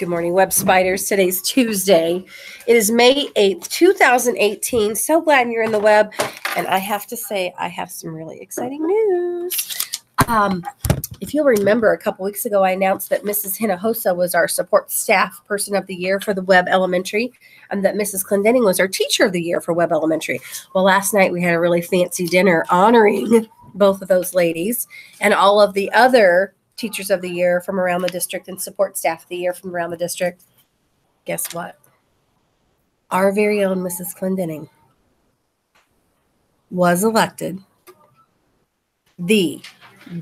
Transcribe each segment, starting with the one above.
Good morning, Web Spiders. Today's Tuesday. It is May 8th, 2018. So glad you're in the web. And I have to say, I have some really exciting news. If you'll remember, a couple weeks ago, I announced that Mrs. Hinojosa was our support staff person of the year for the Webb Elementary, and that Mrs. Clendenning was our teacher of the year for Webb Elementary. Well, last night we had a really fancy dinner honoring both of those ladies and all of the other teachers of the year from around the district and support staff of the year from around the district. Guess what? Our very own Mrs. Clendenning was elected the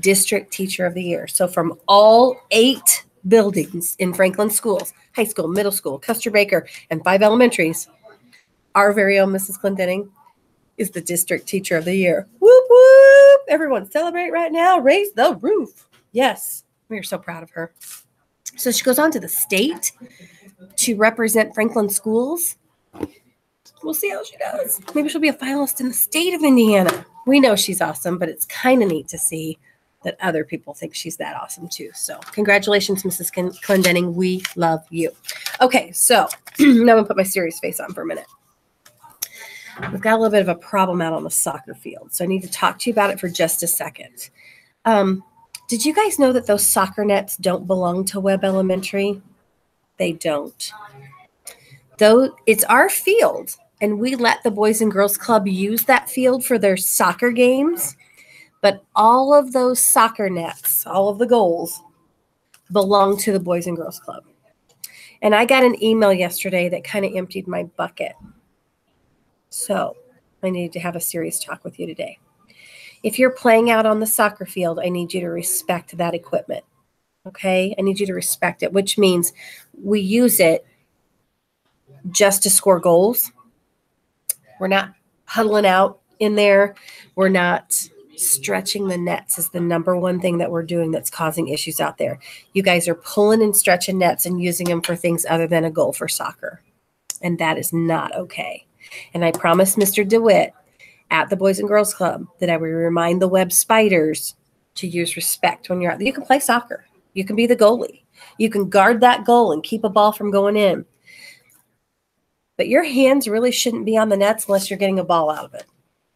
district teacher of the year. So from all 8 buildings in Franklin schools, high school, middle school, Custer Baker, and 5 elementaries, our very own Mrs. Clendenning is the district teacher of the year. Whoop, whoop. Everyone celebrate right now. Raise the roof. Yes, we are so proud of her. So she goes on to the state to represent Franklin schools. We'll see how she does. Maybe she'll be a finalist in the state of Indiana. We know she's awesome, but it's kind of neat to see that other people think she's that awesome too. So congratulations, Mrs. Clendenning. We love you. Okay, so now I'm going to put my serious face on for a minute. We've got a little bit of a problem out on the soccer field, so I need to talk to you about it for just a second. Did you guys know that those soccer nets don't belong to Webb Elementary? They don't. Though it's our field, and we let the Boys and Girls Club use that field for their soccer games, but all of those soccer nets, all of the goals, belong to the Boys and Girls Club. And I got an email yesterday that kind of emptied my bucket. So I needed to have a serious talk with you today. If you're playing out on the soccer field, I need you to respect that equipment. Okay? I need you to respect it, which means we use it just to score goals. We're not huddling out in there. We're not stretching the nets is the number one thing that we're doing that's causing issues out there. You guys are pulling and stretching nets and using them for things other than a goal for soccer. And that is not okay. And I promised Mr. DeWitt at the Boys and Girls Club that I would remind the Webb Spiders to use respect when you're out there. You can play soccer. You can be the goalie. You can guard that goal and keep a ball from going in. But your hands really shouldn't be on the nets unless you're getting a ball out of it.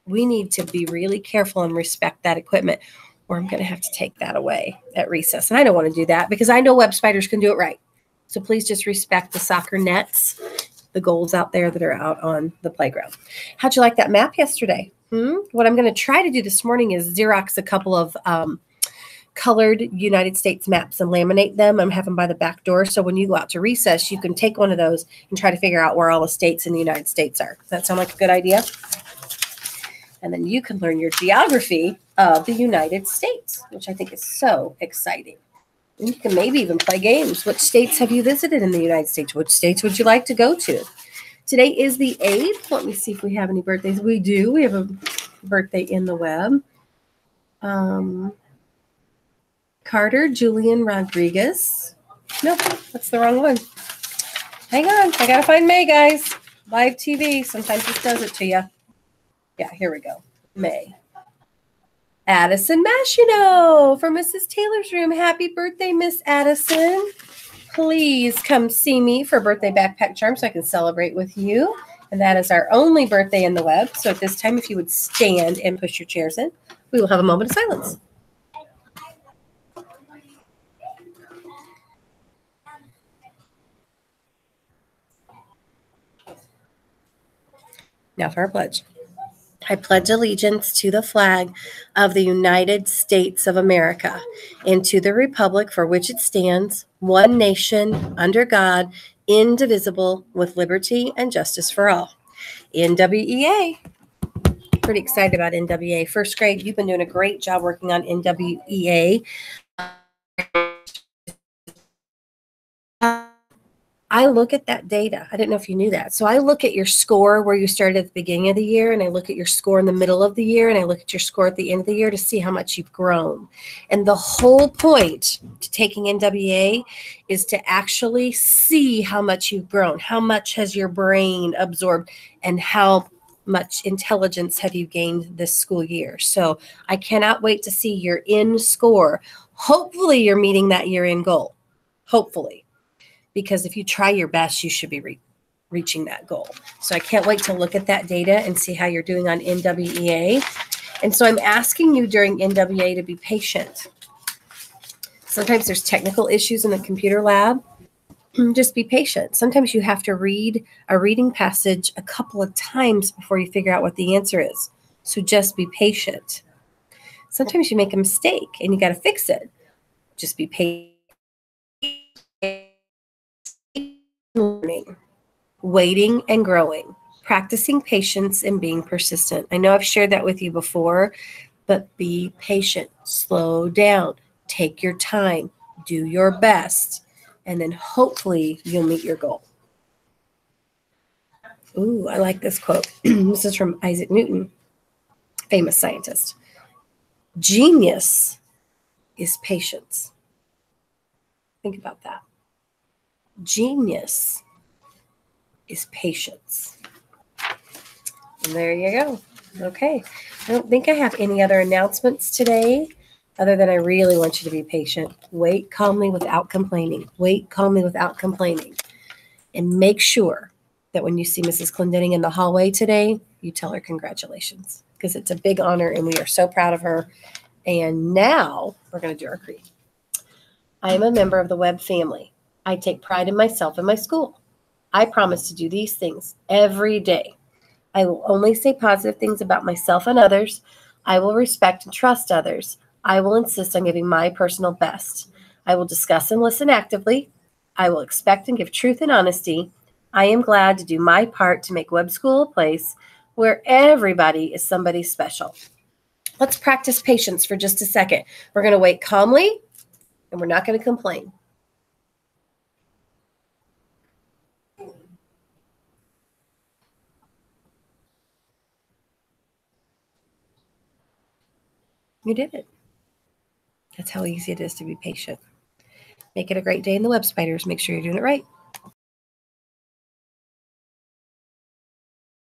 We need to be really careful and respect that equipment, or I'm going to have to take that away at recess. And I don't want to do that because I know Webb Spiders can do it right. So please just respect the soccer nets, the goals out there that are out on the playground. How'd you like that map yesterday? What I'm going to try to do this morning is Xerox a couple of colored United States maps and laminate them. I'm having them by the back door. So when you go out to recess, you can take one of those and try to figure out where all the states in the United States are. Does that sound like a good idea? And then you can learn your geography of the United States, which I think is so exciting. And you can maybe even play games. Which states have you visited in the United States? Which states would you like to go to? Today is the 8th. Let me see if we have any birthdays. We do. We have a birthday in the web. Carter Julian Rodriguez. Nope, that's the wrong one. Hang on. I got to find May, guys. Live TV. Sometimes this does it to you. Yeah, here we go. May. Addison Machino from Mrs. Taylor's room. Happy birthday, Miss Addison. Please come see me for birthday backpack charm so I can celebrate with you. And that is our only birthday in the web. So at this time, if you would stand and push your chairs in, we will have a moment of silence. Now for our pledge. I pledge allegiance to the flag of the United States of America and to the republic for which it stands, one nation, under God, indivisible, with liberty and justice for all. NWEA. Pretty excited about NWEA. First grade, you've been doing a great job working on NWEA. I look at that data. I didn't know if you knew that. So I look at your score where you started at the beginning of the year, and I look at your score in the middle of the year, and I look at your score at the end of the year to see how much you've grown. And the whole point to taking NWA is to actually see how much you've grown, how much has your brain absorbed, and how much intelligence have you gained this school year. So I cannot wait to see your end score. Hopefully you're meeting that year-end goal. Hopefully. because if you try your best, you should be reaching that goal. So I can't wait to look at that data and see how you're doing on NWEA. And so I'm asking you during NWEA to be patient. Sometimes there's technical issues in the computer lab. Just be patient. Sometimes you have to read a reading passage a couple of times before you figure out what the answer is. So just be patient. Sometimes you make a mistake and you got to fix it. Just be patient. Learning, waiting and growing, practicing patience and being persistent. I know I've shared that with you before, but be patient, slow down, take your time, do your best, and then hopefully you'll meet your goal. Ooh, I like this quote. This is from Isaac Newton, famous scientist. Genius is patience. Think about that. Genius is patience. And there you go. Okay. I don't think I have any other announcements today other than I really want you to be patient. Wait calmly without complaining. Wait calmly without complaining. And make sure that when you see Mrs. Clendenning in the hallway today, you tell her congratulations, because it's a big honor and we are so proud of her. And now we're going to do our creed. I am a member of the Webb family. I take pride in myself and my school. I promise to do these things every day. I will only say positive things about myself and others. I will respect and trust others. I will insist on giving my personal best. I will discuss and listen actively. I will expect and give truth and honesty. I am glad to do my part to make Webb School a place where everybody is somebody special. Let's practice patience for just a second. We're going to wait calmly, and we're not going to complain. You did it. That's how easy it is to be patient. Make it a great day in the Webb Spiders. Make sure you're doing it right.